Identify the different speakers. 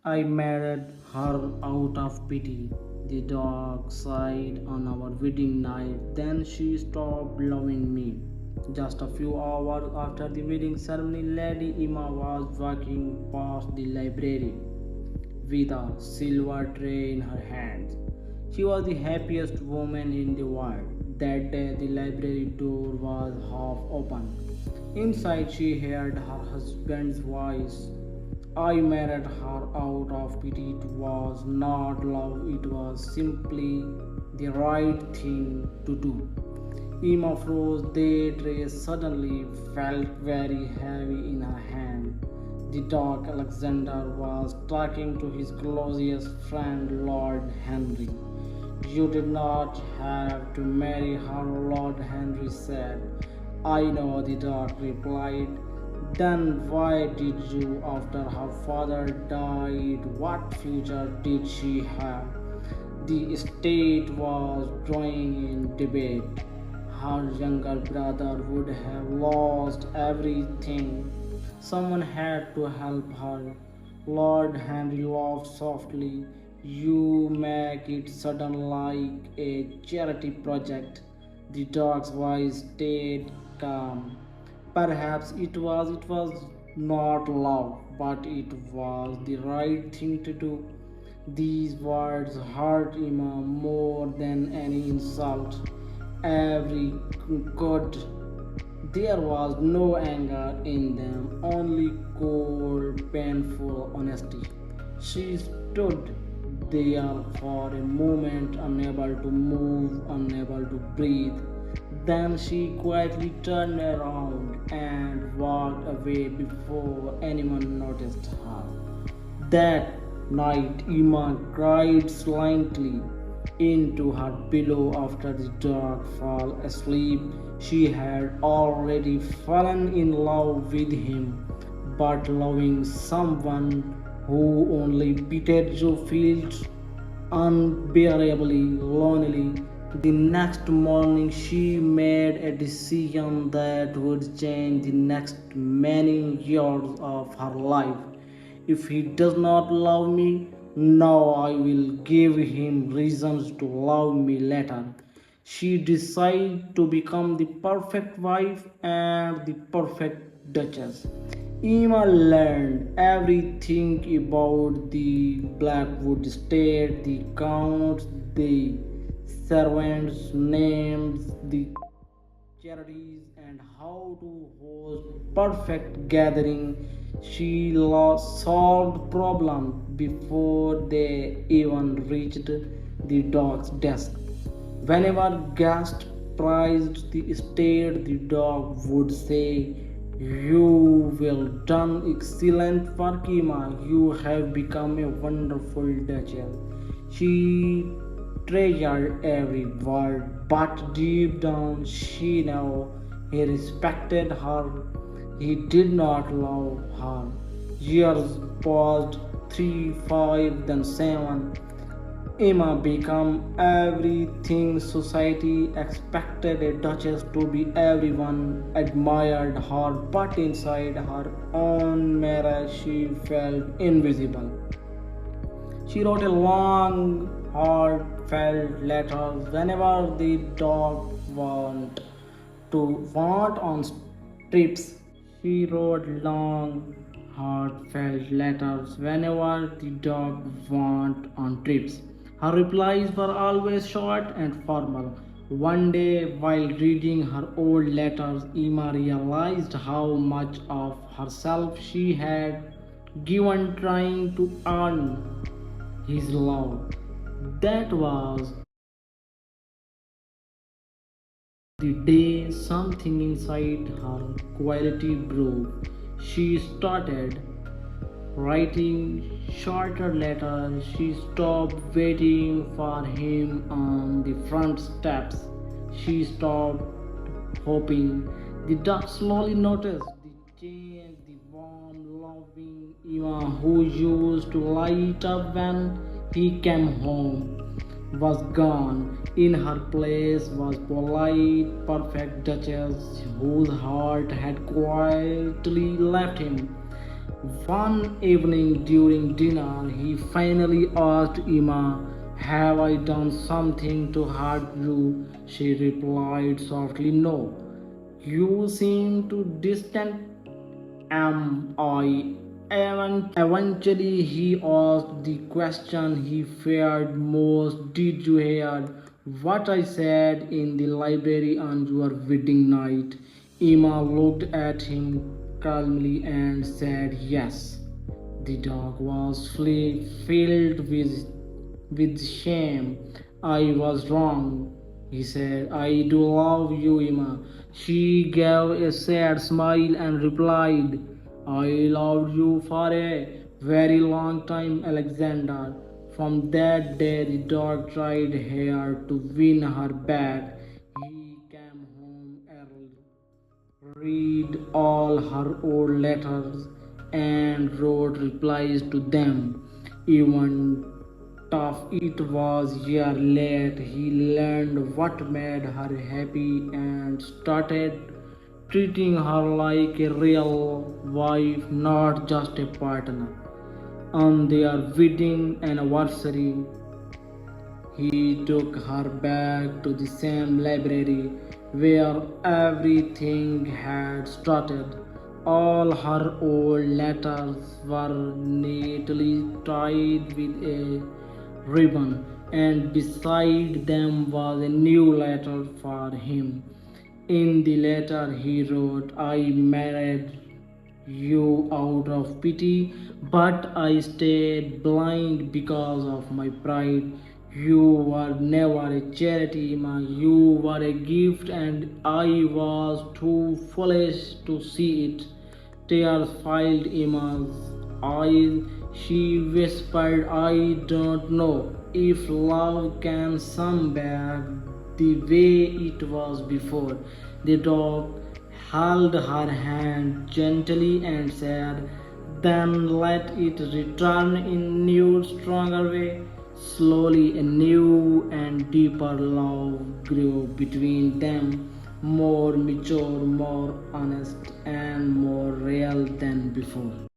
Speaker 1: I married her out of pity. The dog sighed on our wedding night. Then she stopped loving me. Just a few hours after the wedding ceremony, Lady Emma was walking past the library with a silver tray in her hands. She was the happiest woman in the world. That day, the library door was half open. Inside, she heard her husband's voice. I married her out of pity. It was not love, it was simply the right thing to do. Emma froze. The tray suddenly felt very heavy in her hand. The dog Alexander was talking to his closest friend, Lord Henry. You did not have to marry her, Lord Henry said. I know, the dog replied. Then why did you, after her father died? What future did she have? The estate was drawing in debate. Her younger brother would have lost everything. Someone had to help her. Lord Henry laughed softly. You make it sound like a charity project. The dog's voice stayed calm. Perhaps it was not love, but it was the right thing to do. These words hurt Emma more than any insult. Every could. There was no anger in them, only cold, painful honesty. She stood there for a moment, unable to move, unable to breathe. Then she quietly turned around and walked away before anyone noticed her. That night, Emma cried silently into her pillow after the dog fell asleep. She had already fallen in love with him, but loving someone who only pitied you felt unbearably lonely. The next morning, she made a decision that would change the next many years of her life. If he does not love me now, I will give him reasons to love me later. She decided to become the perfect wife and the perfect Duchess. Emma learned everything about the Blackwood estate, the counts, the servants' names, the charities, and how to host perfect gathering. She solved problems before they even reached the dog's desk. Whenever guests praised the estate, the dog would say, you will done excellent work, Emma. You have become a wonderful Duchess. She treasured every word, but deep down she knew he respected her. He did not love her. Years passed, 3, 5, then 7. Emma became everything society expected a duchess to be. Everyone admired her, but inside her own mirror she felt invisible. She wrote a long, heartfelt letter whenever the dog went on trips. She wrote long, heartfelt letters whenever the dog went on trips. Her replies were always short and formal. One day, while reading her old letters, Emma realized how much of herself she had given trying to earn his love. That was the day something inside her quietly broke. She started writing shorter letters. She stopped waiting for him on the front steps. She stopped hoping. The dog slowly noticed the change, the warm, loving Eva who used to light up when he came home was gone. In her place was polite, perfect Duchess whose heart had quietly left him. One evening during dinner, he finally asked Emma, "Have I done something to hurt you?" She replied softly, "No." "You seem too distant." "Am I?" Eventually, he asked the question he feared most. "Did you hear what I said in the library on your wedding night?" Emma looked at him calmly and said yes. The dog was filled with shame. "I was wrong," he said. "I do love you, Emma." She gave a sad smile and replied, "I loved you for a very long time, Alexander." From that day, the dog tried hard to win her back. He came home early, read all her old letters, and wrote replies to them. Even tough it was year late, he learned what made her happy and started treating her like a real wife, not just a partner. On their wedding anniversary, he took her back to the same library where everything had started. All her old letters were neatly tied with a ribbon, and beside them was a new letter for him. In the letter, he wrote, "I married you out of pity, but I stayed blind because of my pride. You were never a charity, Ma. You were a gift, and I was too foolish to see it." Tears filled Emma's eyes. She whispered, "I don't know if love can come back the way it was before." The dog held her hand gently and said, "Then let it return in new, stronger way." Slowly, a new and deeper love grew between them, more mature, more honest, and more real than before.